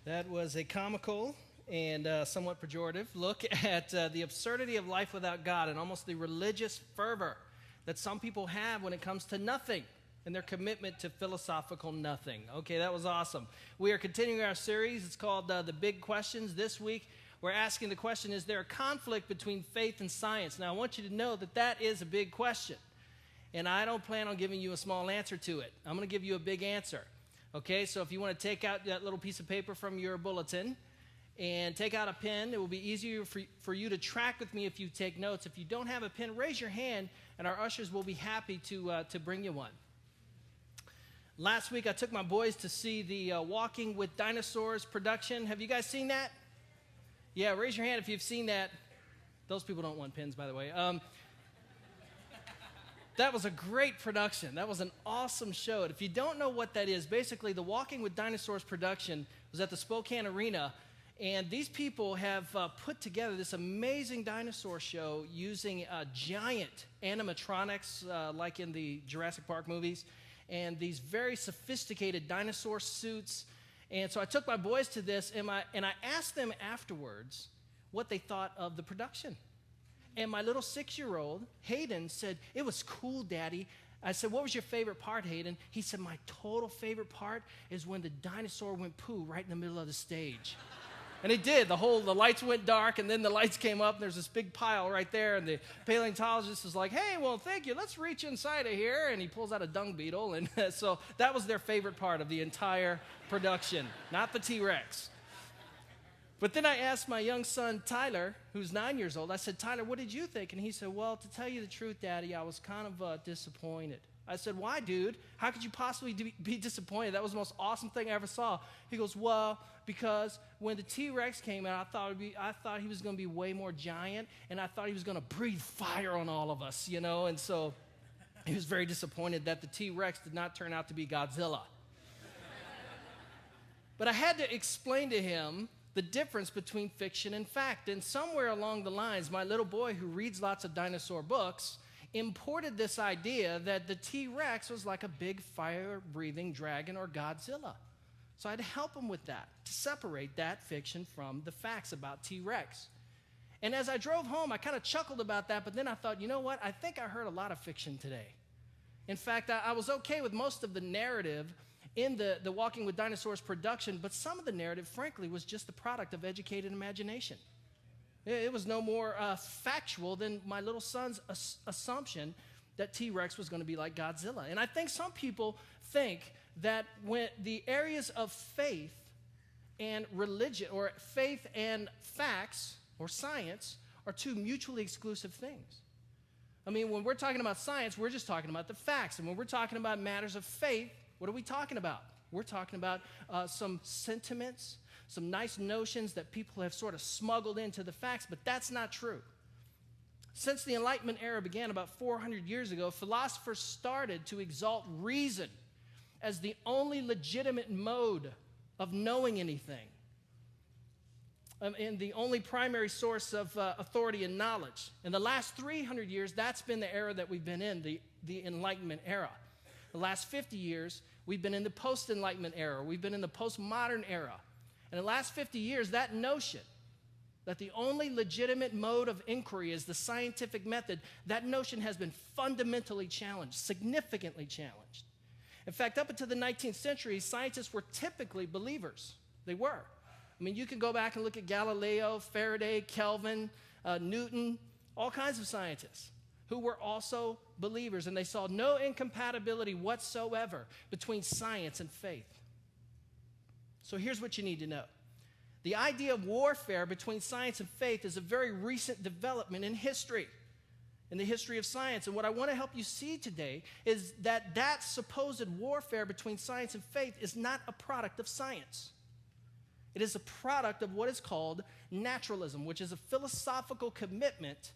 That was a comical and somewhat pejorative look at the absurdity of life without God and almost the religious fervor that some people have when it comes to nothing and their commitment to philosophical nothing. Okay, that was awesome. We are continuing our series. It's called The Big Questions. This week, we're asking the question, is there a conflict between faith and science? Now, I want you to know that that is a big question, and I don't plan on giving you a small answer to it. I'm going to give you a big answer. Okay, so if you want to take out that little piece of paper from your bulletin and take out a pen, it will be easier for you to track with me if you take notes. If you don't have a pen, raise your hand, and our ushers will be happy to bring you one. Last week, I took my boys to see the Walking with Dinosaurs production. Have you guys seen that? Yeah, raise your hand if you've seen that. Those people don't want pens, by the way. That was a great production. That was an awesome show. And if you don't know what that is, basically the Walking with Dinosaurs production was at the Spokane Arena, and these people have put together this amazing dinosaur show using giant animatronics like in the Jurassic Park movies, and these very sophisticated dinosaur suits. And so I took my boys to this, and I asked them afterwards what they thought of the production. And my little 6-year-old, Hayden, said, "It was cool, Daddy." I said, "What was your favorite part, Hayden?" He said, "My total favorite part is when the dinosaur went poo right in the middle of the stage." And it did. The lights went dark, and then the lights came up, and there's this big pile right there, and the paleontologist is like, "Hey, well, thank you. Let's reach inside of here." And he pulls out a dung beetle, and so that was their favorite part of the entire production, not the T-Rex. But then I asked my young son, Tyler, who's 9 years old, I said, "Tyler, what did you think?" And he said, "Well, to tell you the truth, Daddy, I was kind of disappointed." I said, "Why, dude? How could you possibly be disappointed? That was the most awesome thing I ever saw." He goes, "Well, because when the T-Rex came out, I thought he was going to be way more giant, and I thought he was going to breathe fire on all of us, you know?" And so he was very disappointed that the T-Rex did not turn out to be Godzilla. But I had to explain to him the difference between fiction and fact. And somewhere along the lines, my little boy, who reads lots of dinosaur books, imported this idea that the T-Rex was like a big fire-breathing dragon or Godzilla. So I had to help him with that, to separate that fiction from the facts about T-Rex. And as I drove home, I kind of chuckled about that, but then I thought, you know what? I think I heard a lot of fiction today. In fact, I was okay with most of the narrative in the Walking with Dinosaurs production, but some of the narrative, frankly, was just the product of educated imagination. It was no more factual than my little son's assumption that T-Rex was going to be like Godzilla. And I think some people think that when the areas of faith and religion, or faith and facts, or science, are two mutually exclusive things. I mean, when we're talking about science, we're just talking about the facts. And when we're talking about matters of faith, what are we talking about? We're talking about some sentiments, some nice notions that people have sort of smuggled into the facts, but that's not true. Since the Enlightenment era began about 400 years ago, philosophers started to exalt reason as the only legitimate mode of knowing anything, and the only primary source of authority and knowledge. In the last 300 years, that's been the era that we've been in, the Enlightenment era. The last 50 years, we've been in the post-Enlightenment era. We've been in the postmodern era. In the last 50 years, that notion that the only legitimate mode of inquiry is the scientific method, that notion has been fundamentally challenged, significantly challenged. In fact, up until the 19th century, scientists were typically believers. They were. I mean, you can go back and look at Galileo, Faraday, Kelvin, Newton, all kinds of scientists who were also believers, and they saw no incompatibility whatsoever between science and faith. So here's what you need to know. The idea of warfare between science and faith is a very recent development in history, in the history of science. And what I want to help you see today is that that supposed warfare between science and faith is not a product of science. It is a product of what is called naturalism, which is a philosophical commitment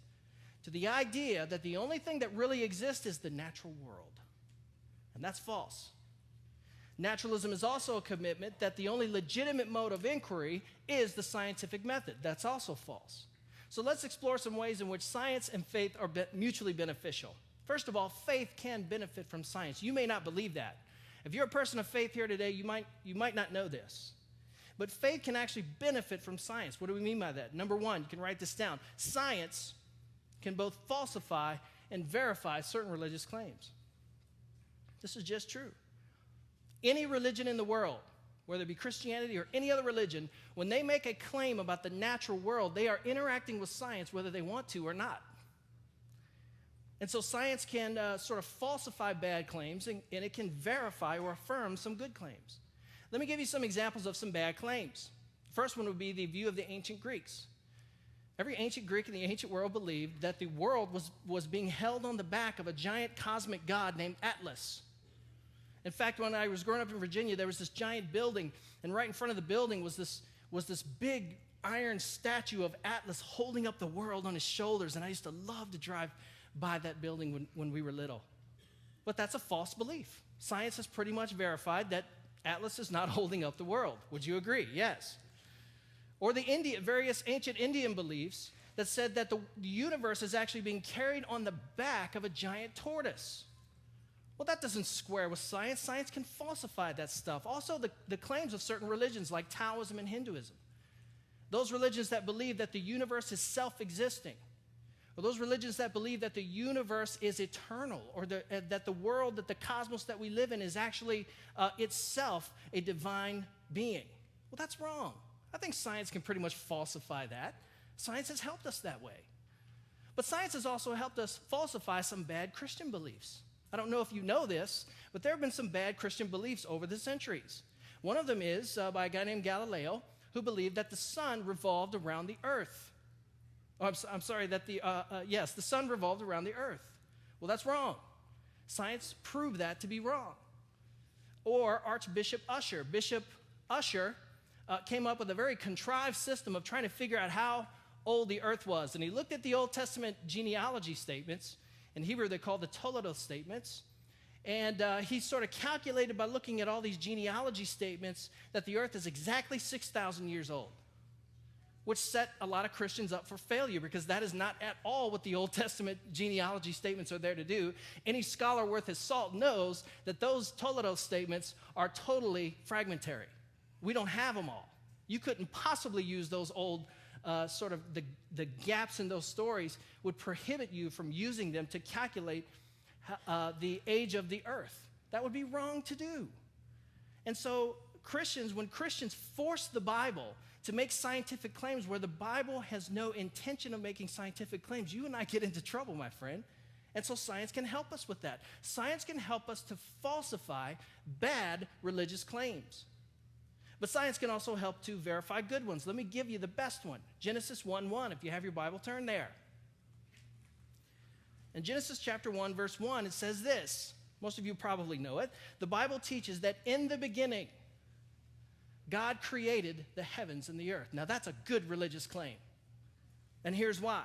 to the idea that the only thing that really exists is the natural world. And that's false. Naturalism is also a commitment that the only legitimate mode of inquiry is the scientific method. That's also false. So let's explore some ways in which science and faith are mutually beneficial. First of all, faith can benefit from science. You may not believe that. If you're a person of faith here today, you might not know this. But faith can actually benefit from science. What do we mean by that? Number one, you can write this down. Science can both falsify and verify certain religious claims. This is just true. Any religion in the world, whether it be Christianity or any other religion, when they make a claim about the natural world, they are interacting with science whether they want to or not. And so science can sort of falsify bad claims, and it can verify or affirm some good claims. Let me give you some examples of some bad claims. First one would be the view of the ancient Greeks. Every ancient Greek in the ancient world believed that the world was being held on the back of a giant cosmic god named Atlas. In fact, when I was growing up in Virginia, there was this giant building, and right in front of the building was this big iron statue of Atlas holding up the world on his shoulders, and I used to love to drive by that building when we were little. But that's a false belief. Science has pretty much verified that Atlas is not holding up the world. Would you agree? Yes. Or the various ancient Indian beliefs that said that the universe is actually being carried on the back of a giant tortoise. Well, that doesn't square with science. Science can falsify that stuff. Also, the claims of certain religions like Taoism and Hinduism. Those religions that believe that the universe is self-existing. Or those religions that believe that the universe is eternal, or that the world, that the cosmos that we live in is actually itself a divine being. Well, that's wrong. I think science can pretty much falsify that. Science has helped us that way. But science has also helped us falsify some bad Christian beliefs. I don't know if you know this, but there have been some bad Christian beliefs over the centuries. One of them is by a guy named Galileo, who believed that the sun revolved around the earth. Oh, I'm sorry, that the sun revolved around the earth. Well, that's wrong. Science proved that to be wrong. Or Archbishop Ussher. Bishop Ussher came up with a very contrived system of trying to figure out how old the earth was. And he looked at the Old Testament genealogy statements. In Hebrew, they're called the Toledo statements. And he sort of calculated by looking at all these genealogy statements that the earth is exactly 6,000 years old, which set a lot of Christians up for failure, because that is not at all what the Old Testament genealogy statements are there to do. Any scholar worth his salt knows that those Toledo statements are totally fragmentary. We don't have them all. You couldn't possibly use those old sort of the gaps in those stories would prohibit you from using them to calculate the age of the earth. That would be wrong to do. And so when Christians force the Bible to make scientific claims where the Bible has no intention of making scientific claims, you and I get into trouble, my friend. And so science can help us with that. Science can help us to falsify bad religious claims. But science can also help to verify good ones. Let me give you the best one. Genesis 1:1. If you have your Bible, turn there. In Genesis chapter 1, verse 1, it says this. Most of you probably know it. The Bible teaches that in the beginning, God created the heavens and the earth. Now, that's a good religious claim. And here's why.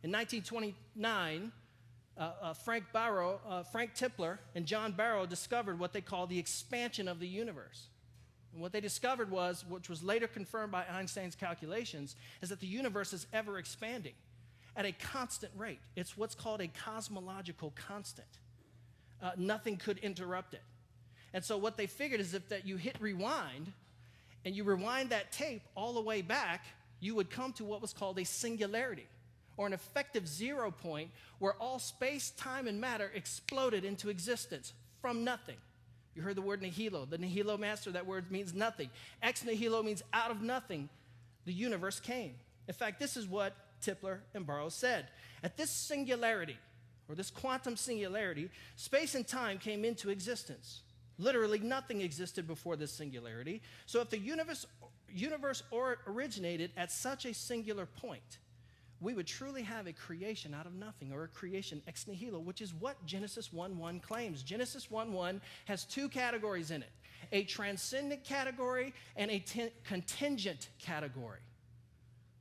In 1929, Frank Tipler and John Barrow discovered what they call the expansion of the universe. And what they discovered was, which was later confirmed by Einstein's calculations, is that the universe is ever expanding at a constant rate. It's what's called a cosmological constant. Nothing could interrupt it. And so what they figured is that you hit rewind, and you rewind that tape all the way back, you would come to what was called a singularity, or an effective 0 point where all space, time, and matter exploded into existence from nothing. You heard the word nihilo. The nihilo master, that word means nothing. Ex nihilo means out of nothing. The universe came. In fact, this is what Tipler and Barrow said. At this singularity, or this quantum singularity, space and time came into existence. Literally nothing existed before this singularity. So if the universe originated at such a singular point, we would truly have a creation out of nothing, or a creation ex nihilo, which is what Genesis 1:1 claims. Genesis 1:1 has two categories in it, a transcendent category and a contingent category.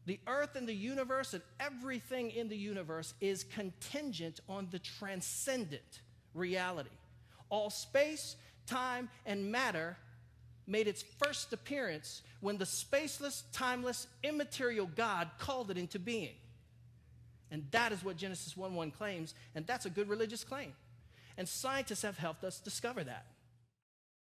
The earth and the universe and everything in the universe is contingent on the transcendent reality. All space, time, and matter made its first appearance when the spaceless, timeless, immaterial God called it into being. And that is what Genesis 1:1 claims, and that's a good religious claim. And scientists have helped us discover that.